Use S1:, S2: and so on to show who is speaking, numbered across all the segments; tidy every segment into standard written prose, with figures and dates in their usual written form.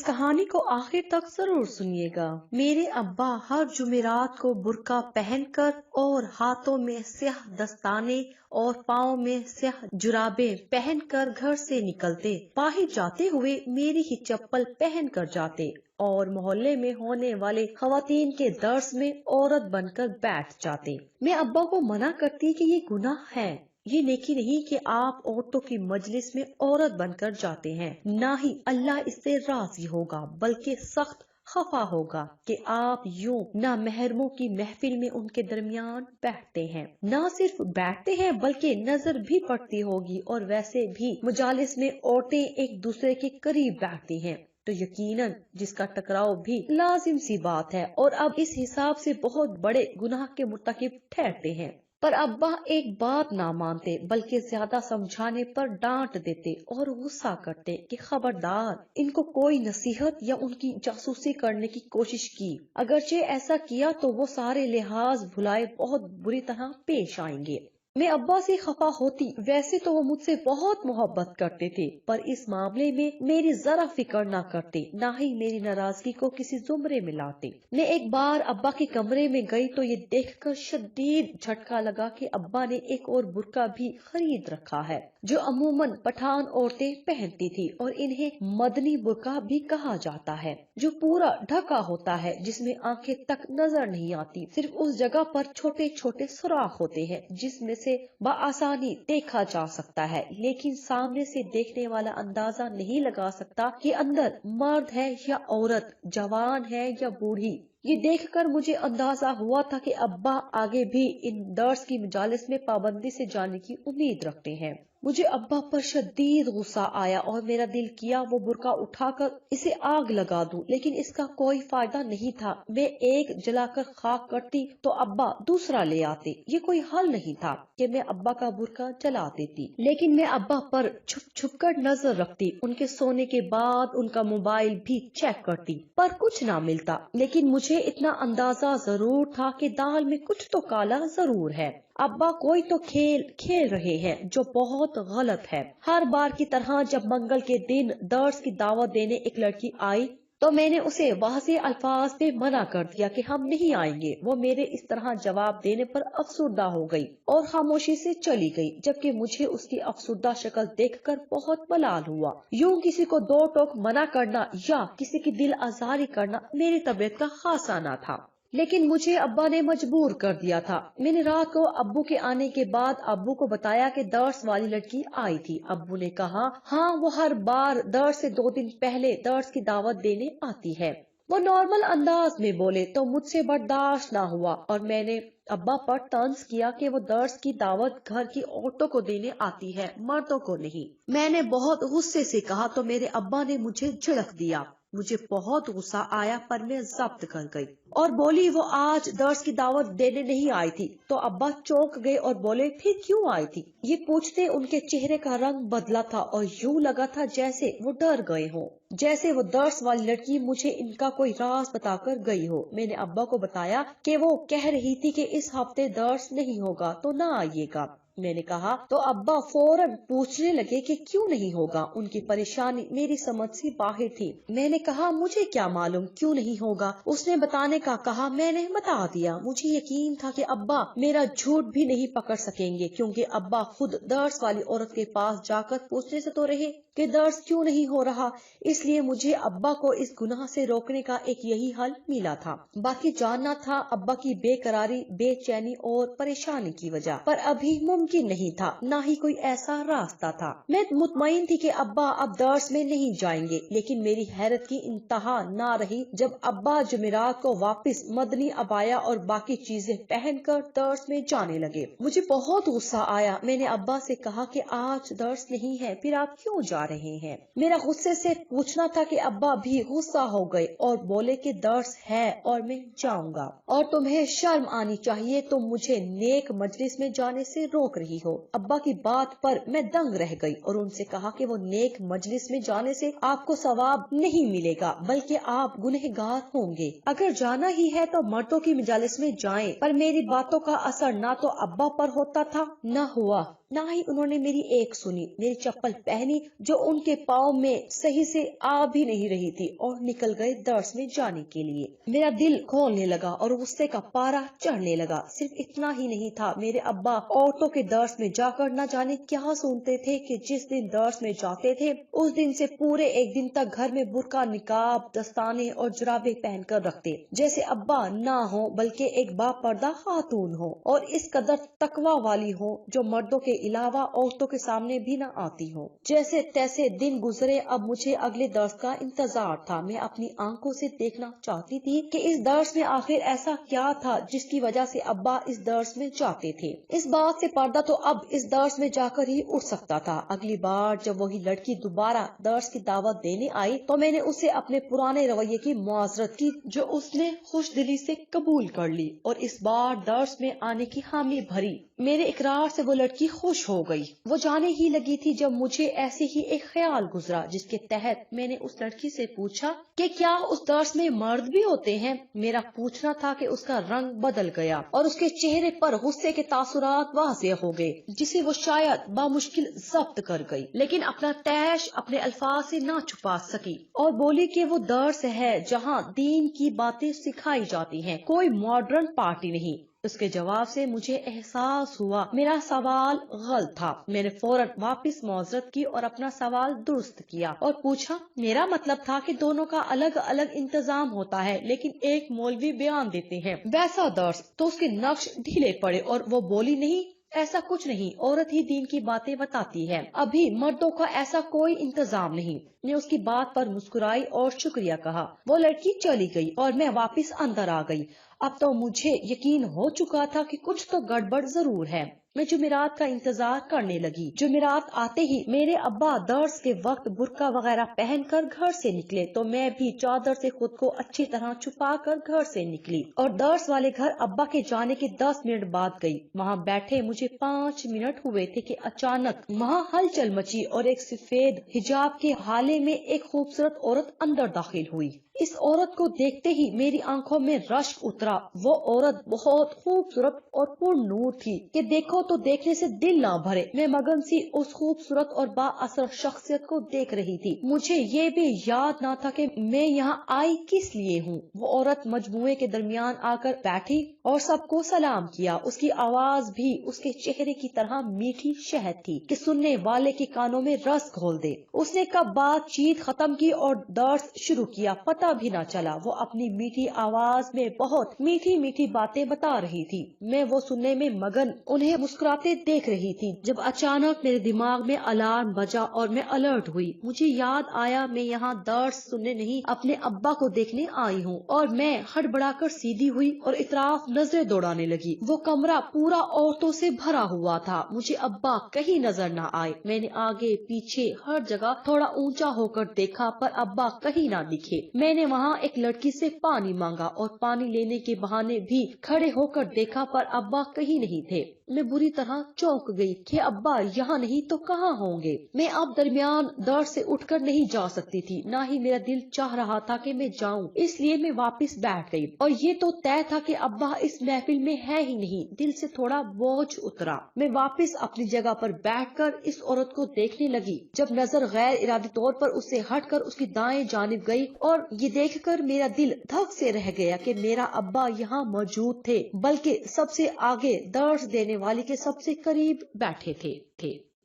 S1: कहानी को आखिर तक जरूर सुनिएगा। मेरे अब्बा हर जुमेरात को बुर्का पहनकर और हाथों में स्याह दस्ताने और पाँव में स्याह जुराबे पहनकर घर से निकलते। बाहर जाते हुए मेरी ही चप्पल पहन कर जाते और मोहल्ले में होने वाले खवातीन के दर्स में औरत बनकर बैठ जाते। मैं अब्बा को मना करती कि ये गुनाह है, ये नेकी नहीं कि आप औरतों की मजलिस में औरत बनकर जाते हैं। ना ही अल्लाह इससे राजी होगा बल्कि सख्त खफा होगा कि आप यूं ना महरमों की महफिल में उनके दरमियान बैठते हैं। ना सिर्फ बैठते हैं बल्कि नजर भी पड़ती होगी, और वैसे भी मुजालिस में औरतें एक दूसरे के करीब बैठती हैं तो यकीनन जिसका टकराव भी लाजिम सी बात है, और अब इस हिसाब से बहुत बड़े गुनाह के मुर्तकिब ठहरते हैं। पर अब्बा एक बात ना मानते बल्कि ज्यादा समझाने पर डांट देते और गुस्सा करते कि खबरदार, इनको कोई नसीहत या उनकी जासूसी करने की कोशिश की, अगरचे ऐसा किया तो वो सारे लिहाज भुलाए बहुत बुरी तरह पेश आएंगे। मैं अब्बा से खफा होती, वैसे तो वो मुझसे बहुत मोहब्बत करते थे, पर इस मामले में मेरी जरा फिक्र ना करते, ना ही मेरी नाराजगी को किसी जुमरे में लाते। मैं एक बार अब्बा के कमरे में गई तो ये देखकर शदीद झटका लगा कि अब्बा ने एक और बुर्का भी खरीद रखा है जो अमूमन पठान औरतें पहनती थी, और इन्हें मदनी बुर्का भी कहा जाता है, जो पूरा ढका होता है, जिसमें आंखें तक नजर नहीं आती। सिर्फ उस जगह पर छोटे छोटे सुराख होते हैं जिसमें से बआसानी देखा जा सकता है, लेकिन सामने से देखने वाला अंदाजा नहीं लगा सकता कि अंदर मर्द है या औरत, जवान है या बूढ़ी। ये देखकर मुझे अंदाजा हुआ था कि अब्बा आगे भी इन दर्स की मजालिस में पाबंदी से जाने की उम्मीद रखते हैं। मुझे अब्बा पर शदीद गुस्सा आया और मेरा दिल किया वो बुर्का उठाकर इसे आग लगा दूं, लेकिन इसका कोई फायदा नहीं था। मैं एक जलाकर खाक करती तो अब्बा दूसरा ले आते। ये कोई हल नहीं था कि मैं अब्बा का बुर्का जला देती, लेकिन मैं अब्बा पर छुप छुप कर नजर रखती। उनके सोने के बाद उनका मोबाइल भी चेक करती, पर कुछ ना मिलता। लेकिन मुझे इतना अंदाजा जरूर था कि दाल में कुछ तो काला जरूर है। अब्बा कोई तो खेल खेल रहे हैं जो बहुत गलत है। हर बार की तरह जब मंगल के दिन दर्स की दावत देने एक लड़की आई तो मैंने उसे वाज़ेह अल्फाज में मना कर दिया कि हम नहीं आएंगे। वो मेरे इस तरह जवाब देने पर अफसुर्दा हो गई और खामोशी से चली गई, जबकि मुझे उसकी अफसुर्दा शक्ल देखकर बहुत मलाल हुआ। यूं किसी को दो टोक मना करना या किसी की दिल आजारी करना मेरी तबीयत का खासा ना था, लेकिन मुझे अब्बा ने मजबूर कर दिया था। मैंने रात को अब्बू के आने के बाद अब्बू को बताया कि दर्स वाली लड़की आई थी। अब्बू ने कहा, हाँ, वो हर बार दर्स से 2 दिन पहले दर्स की दावत देने आती है। वो नॉर्मल अंदाज में बोले तो मुझसे बर्दाश्त ना हुआ और मैंने अब्बा पर तंज किया कि वो दर्स की दावत घर की औरतों को देने आती है, मर्दों को नहीं। मैंने बहुत गुस्से से कहा तो मेरे अब्बा ने मुझे झिड़क दिया। मुझे बहुत गुस्सा आया पर मैं जब्त कर गई और बोली, वो आज दर्स की दावत देने नहीं आई थी। तो अब्बा चौंक गए और बोले, फिर क्यों आई थी? ये पूछते उनके चेहरे का रंग बदला था और यूं लगा था जैसे वो डर गए हों, जैसे वो दर्स वाली लड़की मुझे इनका कोई राज बताकर गई हो। मैंने अब्बा को बताया कि वो कह रही थी कि इस हफ्ते दर्स नहीं होगा तो ना आइएगा। मैंने कहा तो अब्बा फौरन पूछने लगे कि क्यों नहीं होगा। उनकी परेशानी मेरी समझ से बाहर थी। मैंने कहा, मुझे क्या मालूम क्यों नहीं होगा। उसने बताने का कहा, मैंने बता दिया। मुझे यकीन था कि अब्बा मेरा झूठ भी नहीं पकड़ सकेंगे, क्योंकि अब्बा खुद दर्स वाली औरत के पास जाकर पूछने से तो रहे कि दर्स क्यों नहीं हो रहा। इसलिए मुझे अब्बा को इस गुनाह से रोकने का एक यही हल मिला था। बाकी जानना था अब्बा की बेकरारी, बेचैनी और परेशानी की वजह, पर अभी मुमकिन नहीं था, ना ही कोई ऐसा रास्ता था। मैं मुतमईन थी कि अब्बा अब दर्स में नहीं जाएंगे, लेकिन मेरी हैरत की इंतहा ना रही जब अब्बा जुमेरात को वापस मदनी अबाया और बाकी चीजें पहनकर दर्स में जाने लगे। मुझे बहुत गुस्सा आया। मैंने अब्बा से कहा कि आज दर्स नहीं है, फिर आप क्यों जा रहे हैं? मेरा गुस्से से पूछना था कि अब्बा भी गुस्सा हो गए और बोले कि दर्स है और मैं जाऊंगा, और तुम्हें शर्म आनी चाहिए, तुम मुझे नेक मजलिस में जाने से रोक रही हो। अब्बा की बात पर मैं दंग रह गई और उनसे कहा कि वो नेक मजलिस में जाने से आपको सवाब नहीं मिलेगा, बल्कि आप गुनहगार होंगे। अगर जाना ही है तो मर्दों की मजालिस में जाएं। पर मेरी बातों का असर ना तो अब्बा पर होता था, न हुआ। नہ ही उन्होंने मेरी एक सुनी। मेरी चप्पल पहनी जो उनके पाँव में सही से आ भी नहीं रही थी और निकल गए दर्स में जाने के लिए। मेरा दिल खोलने लगा और गुस्से का पारा चढ़ने लगा। सिर्फ इतना ही नहीं था, मेरे अब्बा औरतों के दर्स में जाकर न जाने क्या सुनते थे कि जिस दिन दर्स में जाते थे उस दिन से पूरे एक दिन तक घर में बुर्का, निकाब, दस्ताने और जुराबे पहन कर रखते, जैसे अब्बा ना हो बल्कि एक बापर्दा खातून हो और इस कदर तकवा वाली हो जो मर्दों के अलावा औरतों के सामने भी न आती हो। जैसे तैसे दिन गुजरे। अब मुझे अगले दर्स का इंतजार था। मैं अपनी आंखों से देखना चाहती थी कि इस दर्स में आखिर ऐसा क्या था जिसकी वजह से अब्बा इस दर्स में जाते थे। इस बात से पर्दा तो अब इस दर्स में जाकर ही उठ सकता था। अगली बार जब वही लड़की दोबारा दर्स की दावत देने आई तो मैंने उसे अपने पुराने रवैये की मुआजरत की जो उसने खुश दिली से कबूल कर ली और इस बार दर्स में आने की हामी भरी। मेरे इकरार से वो लड़की खुश हो गई। वो जाने ही लगी थी जब मुझे ऐसे ही एक ख्याल गुजरा जिसके तहत मैंने उस लड़की से पूछा कि क्या उस दर्स में मर्द भी होते हैं। मेरा पूछना था कि उसका रंग बदल गया और उसके चेहरे पर गुस्से के तासुरात वाज़ेह हो गए जिसे वो शायद बामुश्किल जब्त कर गई, लेकिन अपना तैश अपने अल्फाज से ना छुपा सकी और बोली कि वो दर्स है जहाँ दीन की बातें सिखाई जाती हैं, कोई मॉडर्न पार्टी नहीं। उसके जवाब से मुझे एहसास हुआ मेरा सवाल गलत था। मैंने फौरन वापस मौजरत की और अपना सवाल दुरुस्त किया और पूछा, मेरा मतलब था कि दोनों का अलग अलग इंतजाम होता है लेकिन एक मौलवी बयान देते हैं वैसा दर्स, तो उसके नक्श ढीले पड़े। और वो बोली, नहीं ऐसा कुछ नहीं, औरत ही दीन की बातें बताती है, अभी मर्दों का ऐसा कोई इंतजाम नहीं। मैं उसकी बात पर मुस्कुराई और शुक्रिया कहा। वो लड़की चली गई और मैं वापस अंदर आ गई। अब तो मुझे यकीन हो चुका था कि कुछ तो गड़बड़ जरूर है। मैं जुमेरात का इंतजार करने लगी। जुमेरात आते ही मेरे अब्बा दर्स के वक्त बुर्का वगैरह पहनकर घर से निकले तो मैं भी चादर से खुद को अच्छी तरह छुपाकर घर से निकली और दर्स वाले घर अब्बा के जाने के 10 मिनट बाद गई। वहाँ बैठे मुझे 5 मिनट हुए थे कि अचानक वहाँ हलचल मची और एक सफेद हिजाब के हाले में एक खूबसूरत औरत अंदर दाखिल हुई। इस औरत को देखते ही मेरी आंखों में रश्क उतरा। वो औरत बहुत खूबसूरत और पुरनूर थी कि देखो तो देखने से दिल ना भरे। मैं मगन सी उस खूबसूरत और बाअसर शख्सियत को देख रही थी। मुझे ये भी याद ना था कि मैं यहाँ आई किस लिए हूँ। वो औरत मजमुए के दरमियान आकर बैठी और सबको सलाम किया। उसकी आवाज भी उसके चेहरे की तरह मीठी शहद थी कि सुनने वाले के कानों में रस घोल दे। उसने कब बातचीत खत्म की और दर्स शुरू किया पता भी ना चला। वो अपनी मीठी आवाज में बहुत मीठी मीठी बातें बता रही थी। मैं वो सुनने में मगन उन्हें मुस्कुराते देख रही थी जब अचानक मेरे दिमाग में अलार्म बजा और मैं अलर्ट हुई। मुझे याद आया मैं यहाँ दर्स सुनने नहीं अपने अब्बा को देखने आई हूँ और मैं हड़बड़ाकर सीधी हुई और इतराफ नजरें दौड़ाने लगी। वो कमरा पूरा औरतों से भरा हुआ था। मुझे अब्बा कहीं नजर न आए। मैंने आगे पीछे हर जगह थोड़ा ऊंचा होकर देखा पर अब्बा कहीं ना दिखे। मैंने वहाँ एक लड़की से पानी मांगा और पानी लेने के बहाने भी खड़े होकर देखा पर अब्बा कहीं नहीं थे। मैं बुरी तरह चौंक गई कि अब्बा यहाँ नहीं तो कहाँ होंगे। मैं अब दरमियान दर्द से उठकर नहीं जा सकती थी, ना ही मेरा दिल चाह रहा था कि मैं जाऊं, इसलिए मैं वापस बैठ गई। और ये तो तय था कि अब्बा इस महफिल में है ही नहीं। दिल से थोड़ा बोझ उतरा। मैं वापस अपनी जगह पर बैठकर इस औरत को देखने लगी जब नजर गैर इरादी तौर पर उससे हटकर उसकी दाएं जानिब गई और ये देखकर मेरा दिल धक से रह गया कि मेरा अब्बा यहाँ मौजूद थे, बल्कि सबसे आगे दर्द देने वाली के सबसे करीब बैठे थे।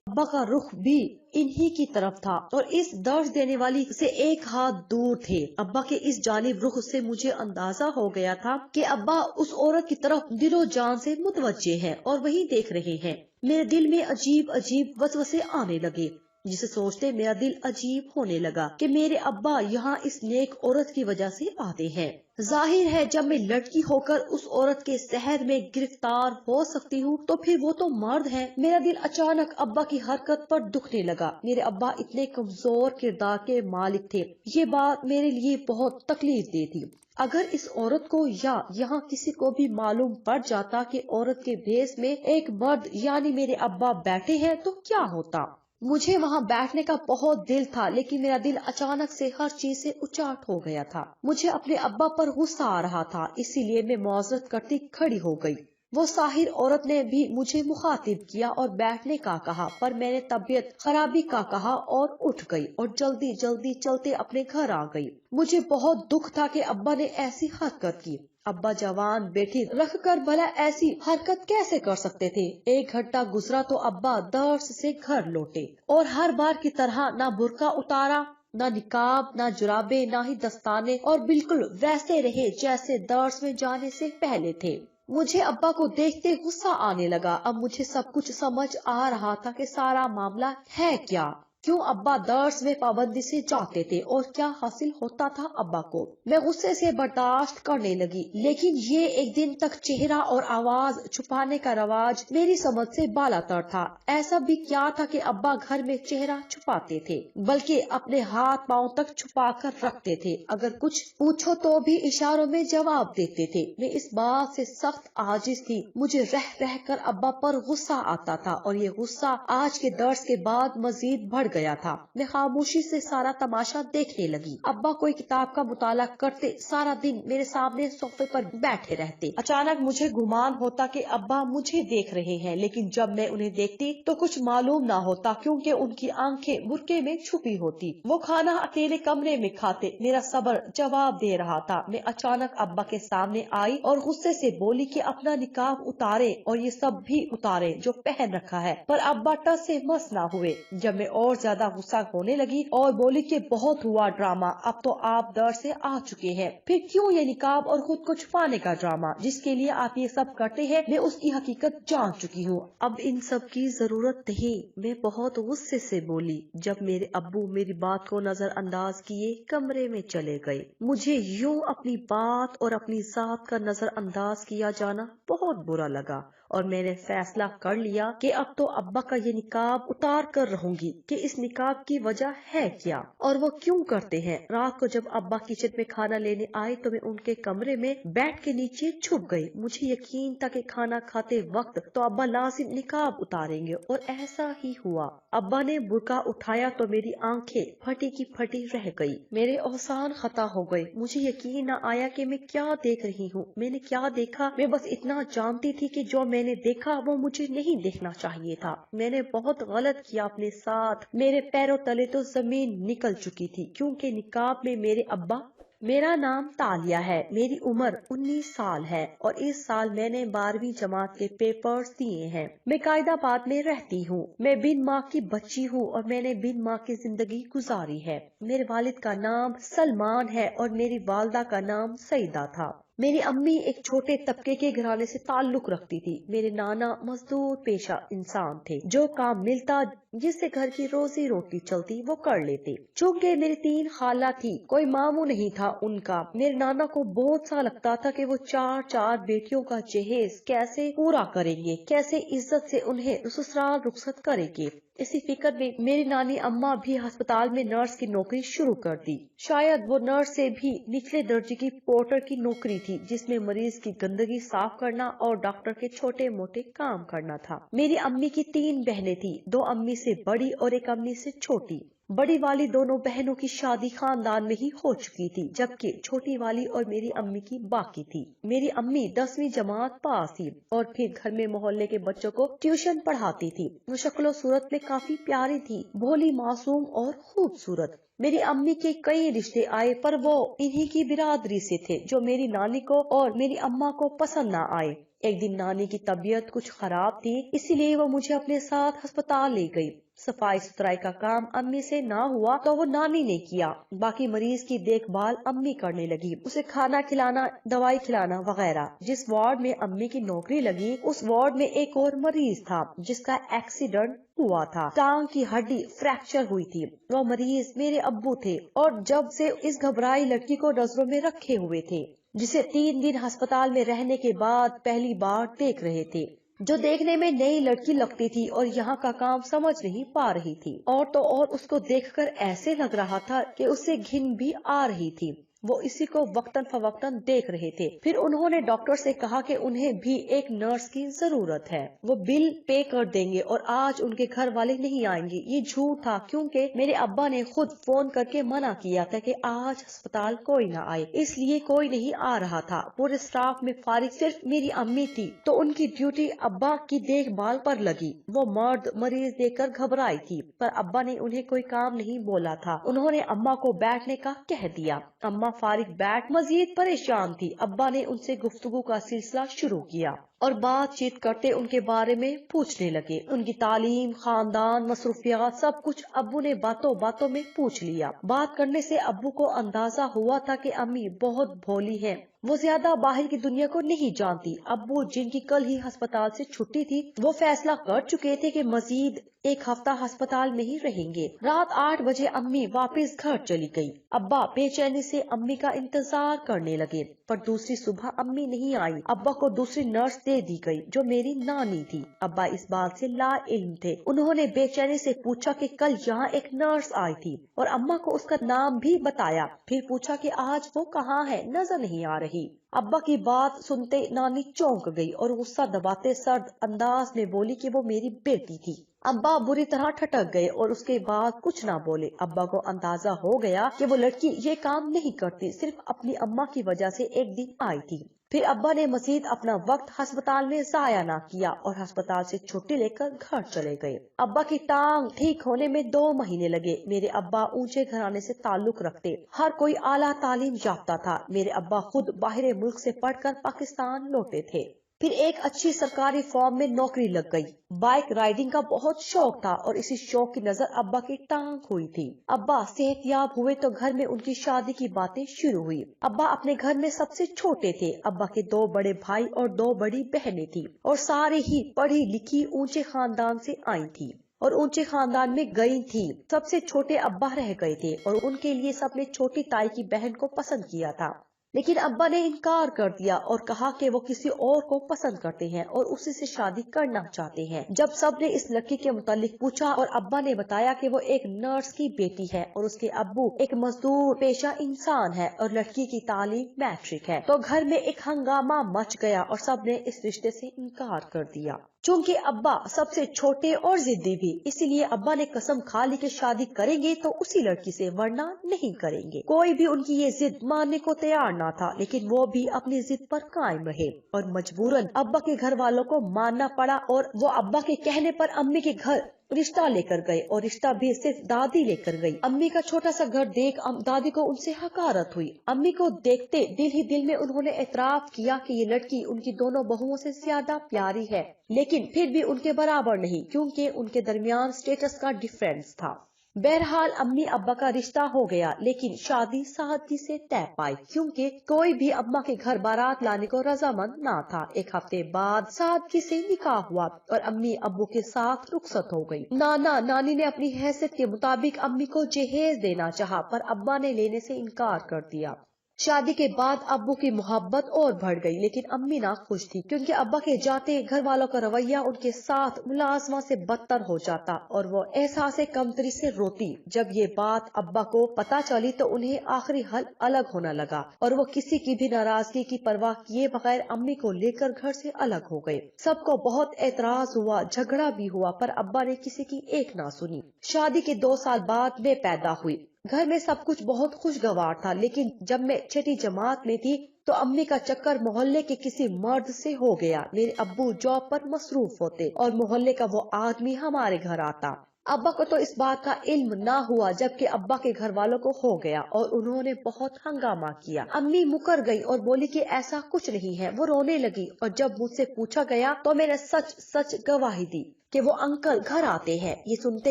S1: अब्बा का रुख भी इन्हीं की तरफ था और इस दर्द देने वाली से एक हाथ दूर थे। अब्बा के इस जानिब रुख से मुझे अंदाजा हो गया था कि अब्बा उस औरत की तरफ दिलो जान से मुतवज्जे हैं और वही देख रहे हैं। मेरे दिल में अजीब अजीब वसवसे आने लगे जिसे सोचते मेरा दिल अजीब होने लगा कि मेरे अब्बा यहाँ इस नेक औरत की वजह से आते हैं। जाहिर है जब मैं लड़की होकर उस औरत के शहर में गिरफ्तार हो सकती हूँ तो फिर वो तो मर्द है। मेरा दिल अचानक अब्बा की हरकत पर दुखने लगा। मेरे अब्बा इतने कमजोर किरदार के मालिक थे। ये बात मेरे लिए बहुत तकलीफ दे थी। अगर इस औरत को या यहाँ किसी को भी मालूम पड़ जाता कि औरत के भेष में एक मर्द यानी मेरे अब्बा बैठे हैं तो क्या होता। मुझे वहाँ बैठने का बहुत दिल था, लेकिन मेरा दिल अचानक से हर चीज से उचाट हो गया था। मुझे अपने अब्बा पर गुस्सा आ रहा था, इसीलिए मैं मौजरत करती खड़ी हो गई। वो साहिर औरत ने भी मुझे मुखातिब किया और बैठने का कहा, पर मैंने तबीयत खराबी का कहा और उठ गई और जल्दी जल्दी चलते अपने घर आ गई। मुझे बहुत दुख था कि अब्बा ने ऐसी हरकत की। अब्बा जवान बेटी रख कर भला ऐसी हरकत कैसे कर सकते थे। 1 घंटा गुजरा तो अब्बा दर्स से घर लौटे और हर बार की तरह ना बुर्का उतारा, ना निकाब, ना जुराबे, ना ही दस्ताने, और बिल्कुल वैसे रहे जैसे दर्स में जाने से पहले थे। मुझे अब्बा को देखते गुस्सा आने लगा। अब मुझे सब कुछ समझ आ रहा था कि सारा मामला है क्या, क्यों अब्बा दर्स में पाबंदी से जाते थे और क्या हासिल होता था अब्बा को। मैं गुस्से से बर्दाश्त करने लगी, लेकिन ये एक दिन तक चेहरा और आवाज छुपाने का रवाज मेरी समझ से बालातर था। ऐसा भी क्या था कि अब्बा घर में चेहरा छुपाते थे, बल्कि अपने हाथ पांव तक छुपा कर रखते थे। अगर कुछ पूछो तो भी इशारों में जवाब देते थे। मैं इस बात से सख्त आजिज थी। मुझे रह रह कर अब्बा पर गुस्सा आता था और ये गुस्सा आज के दर्स के बाद मजीद बढ़ गया था। मैं खामोशी से सारा तमाशा देखने लगी। अब्बा कोई किताब का मुताला करते, सारा दिन मेरे सामने सोफे पर बैठे रहते। अचानक मुझे गुमान होता कि अब्बा मुझे देख रहे हैं, लेकिन जब मैं उन्हें देखती तो कुछ मालूम ना होता, क्योंकि उनकी आंखें बुरके में छुपी होती। वो खाना अकेले कमरे में खाते। मेरा सब्र जवाब दे रहा था। मैं अचानक अब्बा के सामने आई और गुस्से से बोली कि अपना निकाब उतारे और ये सब भी उतारे जो पहन रखा है, पर अब्बा टस से मस ना हुए। जब मैं और ज्यादा गुस्सा होने लगी और बोली कि बहुत हुआ ड्रामा, अब तो आप दर से आ चुके हैं, फिर क्यों ये निकाब और खुद को छुपाने का ड्रामा, जिसके लिए आप ये सब करते हैं, मैं उसकी हकीकत जान चुकी हूँ। अब इन सब की जरूरत नहीं, मैं बहुत गुस्से से बोली। जब मेरे अब्बू मेरी बात को नजरअंदाज किए कमरे में चले गए। मुझे यूं अपनी बात और अपनी जात का नजरअंदाज किया जाना बहुत बुरा लगा और मैंने फैसला कर लिया कि अब तो अब्बा का ये निकाब उतार कर रहूंगी कि इस निकाब की वजह है क्या और वो क्यों करते हैं। रात को जब अब्बा किचन में खाना लेने आए तो मैं उनके कमरे में बैठ के नीचे छुप गई। मुझे यकीन था कि खाना खाते वक्त तो अब्बा लाजिम निकाब उतारेंगे और ऐसा ही हुआ। अब्बा ने बुर्का उठाया तो मेरी आंखें फटी की फटी रह गई। मेरे औसान खता हो गए। मुझे यकीन न आया कि मैं क्या देख रही हूँ। मैंने क्या देखा, मैं बस इतना जानती थी कि जो मैंने देखा वो मुझे नहीं देखना चाहिए था। मैंने बहुत गलत किया अपने साथ। मेरे पैरों तले तो जमीन निकल चुकी थी, क्योंकि निकाब में मेरे अब्बा। मेरा नाम तालिया है, मेरी उम्र 19 साल है और इस साल मैंने 12वीं जमात के पेपर्स दिए हैं। मैं कायदाबाद में रहती हूँ। मैं बिन माँ की बच्ची हूँ और मैंने बिन माँ की जिंदगी गुजारी है। मेरे वालिद का नाम सलमान है और मेरी वालदा का नाम सईदा था। मेरी अम्मी एक छोटे तबके के घराने से ताल्लुक रखती थी। मेरे नाना मजदूर पेशा इंसान थे, जो काम मिलता जिससे घर की रोजी रोटी चलती वो कर लेते। चूँकि मेरी 3 खाला थी, कोई मामू नहीं था उनका। मेरे नाना को बहुत सा लगता था कि वो 4 बेटियों का जहेज कैसे पूरा करेंगे, कैसे इज्जत से उन्हें ससुराल रुखसत करेंगे। इसी फिक्र में मेरी नानी अम्मा भी अस्पताल में नर्स की नौकरी शुरू कर दी। शायद वो नर्स से भी निचले दर्जे की पोर्टर की नौकरी थी, जिसमें मरीज की गंदगी साफ करना और डॉक्टर के छोटे मोटे काम करना था। मेरी अम्मी की 3 बहनें थी, 2 अम्मी से बड़ी और 1 अम्मी से छोटी। बड़ी वाली दोनों बहनों की शादी खानदान में ही हो चुकी थी, जबकि छोटी वाली और मेरी अम्मी की बाकी थी। मेरी अम्मी 10वीं जमात पास थी और फिर घर में मोहल्ले के बच्चों को ट्यूशन पढ़ाती थी। वो शक्लो सूरत में काफी प्यारी थी, भोली, मासूम और खूबसूरत। मेरी अम्मी के कई रिश्ते आए, पर वो इन्हीं की बिरादरी से थे, जो मेरी नानी को और मेरी अम्मा को पसंद न आए। एक दिन नानी की तबीयत कुछ खराब थी, इसीलिए वो मुझे अपने साथ अस्पताल ले गई। सफाई सुथराई का काम अम्मी से ना हुआ तो वो नानी ने किया। बाकी मरीज की देखभाल अम्मी करने लगी, उसे खाना खिलाना, दवाई खिलाना वगैरह। जिस वार्ड में अम्मी की नौकरी लगी, उस वार्ड में एक और मरीज था जिसका एक्सीडेंट हुआ था। टांग की हड्डी फ्रैक्चर हुई थी। वो मरीज मेरे अब्बू थे और जब से इस घबराई लड़की को नजरों में रखे हुए थे, जिसे 3 दिन अस्पताल में रहने के बाद पहली बार देख रहे थे, जो देखने में नई लड़की लगती थी और यहाँ का काम समझ नहीं पा रही थी। और तो और उसको देखकर ऐसे लग रहा था कि उससे घिन भी आ रही थी। वो इसी को वक्तन फवक्तन देख रहे थे। फिर उन्होंने डॉक्टर से कहा कि उन्हें भी एक नर्स की जरूरत है, वो बिल पे कर देंगे और आज उनके घर वाले नहीं आएंगे। ये झूठ था, क्योंकि मेरे अब्बा ने खुद फोन करके मना किया था कि आज अस्पताल कोई ना आए, इसलिए कोई नहीं आ रहा था। पूरे स्टाफ में फारिग सिर्फ मेरी अम्मी थी, तो उनकी ड्यूटी अब्बा की देखभाल पर लगी। वो मर्द मरीज देखकर घबराई थी, पर अब्बा ने उन्हें कोई काम नहीं बोला था। उन्होंने अम्मा को बैठने का कह दिया। अम्मा फारिग बैठ मजीद परेशान थी। अब्बा ने उनसे गुफ्तगू का सिलसिला शुरू किया और बातचीत करते उनके बारे में पूछने लगे। उनकी तालीम, खानदान, मसरूफियात, सब कुछ अब्बू ने बातों बातों में पूछ लिया। बात करने से अब्बू को अंदाजा हुआ था कि अम्मी बहुत भोली हैं, वो ज्यादा बाहर की दुनिया को नहीं जानती। अब्बू, जिनकी कल ही अस्पताल से छुट्टी थी, वो फैसला कर चुके थे कि मजीद एक हफ्ता अस्पताल में ही रहेंगे। रात 8 बजे अम्मी वापस घर चली गई। अब्बा बेचैनी से अम्मी का इंतजार करने लगे, पर दूसरी सुबह अम्मी नहीं आई। अब्बा को दूसरी नर्स दे दी गई, जो मेरी नानी थी। अब्बा इस बात से लाइल्म थे। उन्होंने बेचैनी से पूछा कि कल यहाँ एक नर्स आई थी, और अम्मा को उसका नाम भी बताया। फिर पूछा कि आज वो कहाँ है, नजर नहीं आ रही। अब्बा की बात सुनते नानी चौंक गई और गुस्सा दबाते सर्द अंदाज में बोली कि वो मेरी बेटी थी। अब्बा बुरी तरह ठटक गए और उसके बाद कुछ ना बोले। अब्बा को अंदाजा हो गया कि वो लड़की ये काम नहीं करती, सिर्फ अपनी अम्मा की वजह से एक दिन आई थी। फिर अब्बा ने मजीद अपना वक्त अस्पताल में जाया ना किया और अस्पताल से छुट्टी लेकर घर चले गए। अब्बा की टांग ठीक होने में 2 महीने लगे। मेरे अब्बा ऊंचे घराने से ताल्लुक रखते, हर कोई आला तालीम याफ्ता था। मेरे अब्बा खुद बाहर मुल्क से पढ़कर पाकिस्तान लौटे थे। फिर एक अच्छी सरकारी फॉर्म में नौकरी लग गई। बाइक राइडिंग का बहुत शौक था और इसी शौक की नजर अब्बा की टांग हुई थी। अब्बा सेहतयाब हुए तो घर में उनकी शादी की बातें शुरू हुई। अब्बा अपने घर में सबसे छोटे थे। अब्बा के 2 बड़े भाई और 2 बड़ी बहनें थी, और सारे ही पढ़ी लिखी ऊंचे खानदान से आई थी और ऊंचे खानदान में गई थी। सबसे छोटे अब्बा रह गए थे और उनके लिए सबने छोटी ताई की बहन को पसंद किया था, लेकिन अब्बा ने इनकार कर दिया और कहा कि वो किसी और को पसंद करते हैं और उसी से शादी करना चाहते हैं। जब सबने इस लड़की के मुतालिक पूछा और अब्बा ने बताया कि वो एक नर्स की बेटी है और उसके अब्बू एक मजदूर पेशा इंसान है और लड़की की तालीम मैट्रिक है, तो घर में एक हंगामा मच गया और सबने इस रिश्ते से इनकार कर दिया। चूँकि अब्बा सबसे छोटे और जिद्दी भी, इसीलिए अब्बा ने कसम खा ली कि शादी करेंगे तो उसी लड़की से, वरना नहीं करेंगे। कोई भी उनकी ये जिद मानने को तैयार ना था, लेकिन वो भी अपनी जिद पर कायम रहे और मजबूरन अब्बा के घर वालों को मानना पड़ा। और वो अब्बा के कहने पर अम्मी के घर रिश्ता लेकर गए और रिश्ता भी सिर्फ दादी लेकर गई। अम्मी का छोटा सा घर देख दादी को उनसे हकारत हुई। अम्मी को देखते दिल ही दिल में उन्होंने एतराफ किया कि ये लड़की उनकी दोनों बहुओं से ज्यादा प्यारी है, लेकिन फिर भी उनके बराबर नहीं, क्योंकि उनके दरमियान स्टेटस का डिफरेंस था। बहरहाल अम्मी अब्बा का रिश्ता हो गया, लेकिन शादी सादगी से तय पाई, क्योंकि कोई भी अम्मा के घर बारात लाने को रजामंद ना था। 1 हफ्ते बाद सादगी से निकाह हुआ और अम्मी अब्बू के साथ रुखसत हो गई। नाना नानी ने अपनी हैसियत के मुताबिक अम्मी को जहेज देना चाहा, पर अब्बा ने लेने से इनकार कर दिया। शादी के बाद अब्बू की मोहब्बत और बढ़ गई, लेकिन अम्मी ना खुश थी, क्योंकि अब्बा के जाते घर वालों का रवैया उनके साथ मुलाजमा से बदतर हो जाता और वो एहसास कमतरी से रोती। जब ये बात अब्बा को पता चली तो उन्हें आखिरी हल अलग होना लगा और वो किसी की भी नाराजगी की परवाह किए बगैर अम्मी को लेकर घर से अलग हो गए। सबको बहुत एतराज हुआ, झगड़ा भी हुआ, पर अब्बा ने किसी की एक ना सुनी। शादी के 2 साल बाद मैं पैदा हुई। घर में सब कुछ बहुत खुशगवार था, लेकिन जब मैं 6ठी जमात में थी तो अम्मी का चक्कर मोहल्ले के किसी मर्द से हो गया। मेरे अब्बू जॉब पर मसरूफ होते और मोहल्ले का वो आदमी हमारे घर आता। अब्बा को तो इस बात का इल्म ना हुआ, जबकि अब्बा के घर वालों को हो गया और उन्होंने बहुत हंगामा किया। अम्मी मुकर गई और बोली कि ऐसा कुछ नहीं है। वो रोने लगी और जब मुझसे पूछा गया तो मैंने सच सच गवाही दी कि वो अंकल घर आते हैं। ये सुनते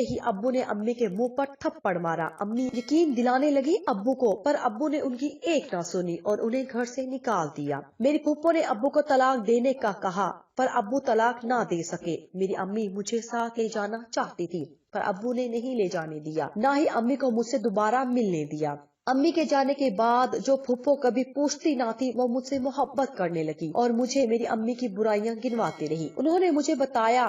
S1: ही अब्बू ने अम्मी के मुंह पर थप्पड़ मारा। अम्मी यकीन दिलाने लगी अब्बू को, पर अब्बू ने उनकी एक ना सुनी और उन्हें घर से निकाल दिया। मेरी फूफो ने अब्बू को तलाक देने का कहा, पर अब्बू तलाक ना दे सके। मेरी अम्मी मुझे साथ ले जाना चाहती थी, पर अब्बू ने नहीं ले जाने दिया, ना ही अम्मी को मुझसे दोबारा मिलने दिया। अम्मी के जाने के बाद जो फूफो कभी पूछती ना थी, वो मुझसे मोहब्बत करने लगी और मुझे मेरी अम्मी की बुराइयां गिनवाती रही। उन्होंने मुझे बताया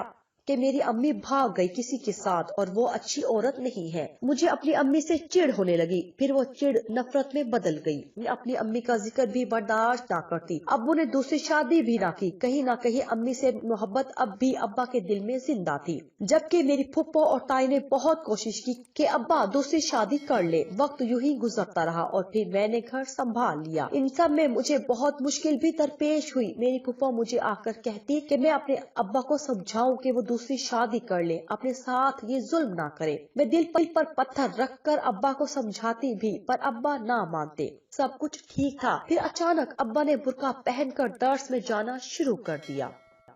S1: کہ میری امی بھاگ گئی کسی کے ساتھ اور وہ اچھی عورت نہیں ہے۔ مجھے اپنی امی سے چڑ ہونے لگی، پھر وہ چڑ نفرت میں بدل گئی۔ میں اپنی امی کا ذکر بھی برداشت نہ کرتی۔ ابو نے دوسری شادی بھی نہ کی۔ کہیں نہ کہیں امی سے محبت اب بھی ابا کے دل میں زندہ تھی، جبکہ میری پھپھو اور تائی نے بہت کوشش کی کہ ابا دوسری شادی کر لے۔ وقت یوں ہی گزرتا رہا اور پھر میں نے گھر سنبھال لیا۔ ان سب میں مجھے بہت مشکل بھی درپیش ہوئی۔ میری پھپھو مجھے آ کر کہتی کہ میں اپنے ابا کو سمجھاؤں کہ وہ دوسری شادی کر لے، اپنے ساتھ یہ ظلم نہ کرے۔ میں دل پر پتھر رکھ کر ابا کو سمجھاتی بھی، پر ابا نہ مانتے۔ سب کچھ ٹھیک تھا، پھر اچانک ابا نے برقع پہن کر درس میں جانا شروع کر دیا۔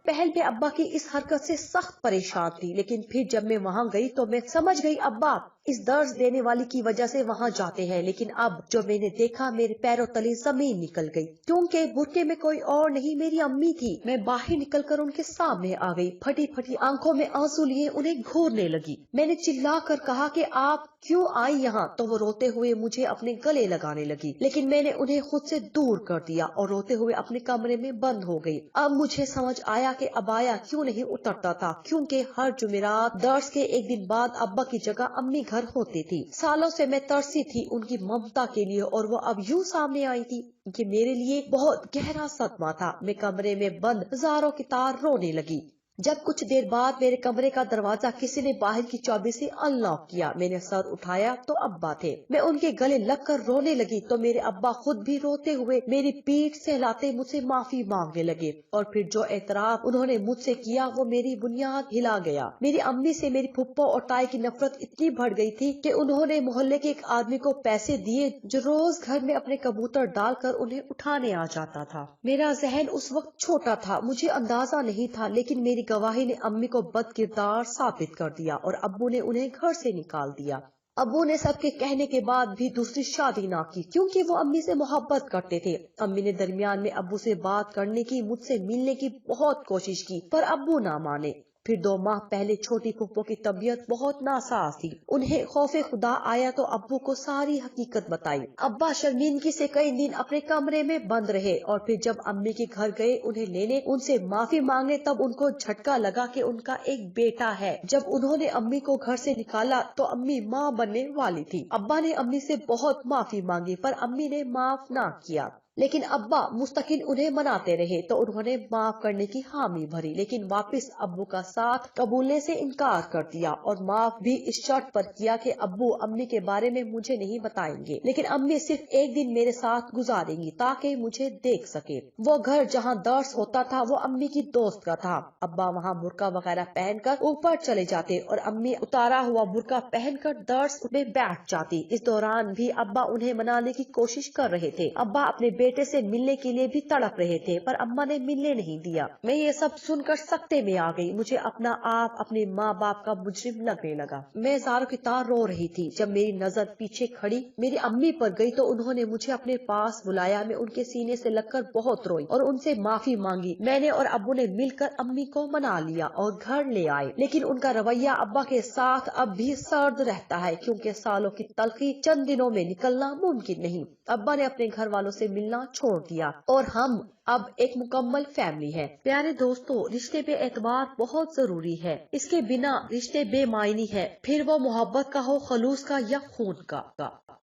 S1: پہل میں ابا کی اس حرکت سے سخت پریشان تھی، لیکن پھر جب میں وہاں گئی تو میں سمجھ گئی ابا اس درس دینے والی کی وجہ سے وہاں جاتے ہیں۔ لیکن اب جو میں نے دیکھا میرے پیروں تلے زمین نکل گئی، کیونکہ برقعے میں کوئی اور نہیں میری امی تھی۔ میں باہر نکل کر ان کے سامنے آ گئی، پھٹی پھٹی آنکھوں میں آنسو لیے انہیں گھورنے لگی۔ میں نے چلا کر کہا کہ آپ کیوں آئی یہاں؟ تو وہ روتے ہوئے مجھے اپنے گلے لگانے لگی، لیکن میں نے انہیں خود سے دور کر دیا اور روتے ہوئے اپنے کمرے میں بند ہو گئی۔ اب مجھے سمجھ آیا کہ ابایا کیوں نہیں اترتا تھا، کیونکہ ہر جمعرات درس کے ایک دن بعد ابا کی جگہ امی گھر ہوتی تھی۔ سالوں سے میں ترسی تھی ان کی ممتا کے لیے، اور وہ اب یوں سامنے آئی تھی کہ میرے لیے بہت گہرا صدمہ تھا۔ میں کمرے میں بند ہزاروں کی طرح رونے لگی۔ جب کچھ دیر بعد میرے کمرے کا دروازہ کسی نے باہر کی چابی سے انلاک کیا، میں نے سر اٹھایا تو ابا تھے۔ میں ان کے گلے لگ کر رونے لگی تو میرے ابا خود بھی روتے ہوئے میری پیٹھ سہلاتے مجھ سے معافی مانگنے لگے، اور پھر جو اعتراف انہوں نے مجھ سے کیا وہ میری بنیاد ہلا گیا۔ میری امی سے میری پھپھو اور تائی کی نفرت اتنی بڑھ گئی تھی کہ انہوں نے محلے کے ایک آدمی کو پیسے دیے جو روز گھر میں اپنے کبوتر ڈال کر انہیں اٹھانے آ جاتا تھا۔ میرا ذہن اس وقت چھوٹا تھا، مجھے اندازہ نہیں تھا، لیکن میری گواہی نے امی کو بد کردار ثابت کر دیا اور ابو نے انہیں گھر سے نکال دیا۔ ابو نے سب کے کہنے کے بعد بھی دوسری شادی نہ کی، کیونکہ وہ امی سے محبت کرتے تھے۔ امی نے درمیان میں ابو سے بات کرنے کی، مجھ سے ملنے کی بہت کوشش کی، پر ابو نہ مانے۔ پھر 2 ماہ پہلے چھوٹی پھپھو کی طبیعت بہت ناساز تھی۔ انہیں خوف خدا آیا تو ابو کو ساری حقیقت بتائی۔ ابا شرمندگی سے کئی دن اپنے کمرے میں بند رہے، اور پھر جب امی کے گھر گئے انہیں لینے، ان سے معافی مانگنے، تب ان کو جھٹکا لگا کہ ان کا ایک بیٹا ہے۔ جب انہوں نے امی کو گھر سے نکالا تو امی ماں بننے والی تھی۔ ابا نے امی سے بہت معافی مانگی، پر امی نے معاف نہ کیا۔ لیکن ابا مستقل انہیں مناتے رہے تو انہوں نے معاف کرنے کی حامی بھری، لیکن واپس ابو کا ساتھ قبولنے سے انکار کر دیا، اور معاف بھی اس شرط پر کیا کہ ابو امی کے بارے میں مجھے نہیں بتائیں گے، لیکن امی صرف ایک دن میرے ساتھ گزاریں گی تاکہ مجھے دیکھ سکے۔ وہ گھر جہاں درس ہوتا تھا وہ امی کی دوست کا تھا۔ ابا وہاں برقع وغیرہ پہن کر اوپر چلے جاتے اور امی اتارا ہوا برقع پہن کر درس میں بیٹھ جاتی۔ اس دوران بھی ابا انہیں منانے کی کوشش کر رہے تھے۔ ابا اپنے بیٹے سے ملنے کے لیے بھی تڑپ رہے تھے، پر اماں نے ملنے نہیں دیا۔ میں یہ سب سن کر سکتے میں آ گئی۔ مجھے اپنا آپ اپنے ماں باپ کا مجرم لگنے لگا۔ میں زاروں کی طرح رو رہی تھی۔ جب میری نظر پیچھے کھڑی میری امی پر گئی تو انہوں نے مجھے اپنے پاس بلایا۔ میں ان کے سینے سے لگ کر بہت روئی اور ان سے معافی مانگی۔ میں نے اور ابو نے مل کر امی کو منا لیا اور گھر لے آئے، لیکن ان کا رویہ ابا کے ساتھ اب بھی سرد رہتا ہے، کیونکہ سالوں کی تلخی چند دنوں میں نکلنا ممکن نہیں۔ ابا نے اپنے گھر والوں سے ملنا چھوڑ دیا اور ہم اب ایک مکمل فیملی ہے۔ پیارے دوستو، رشتے پہ اعتبار بہت ضروری ہے۔ اس کے بنا رشتے بے معنی ہے، پھر وہ محبت کا ہو، خلوص کا یا خون کا۔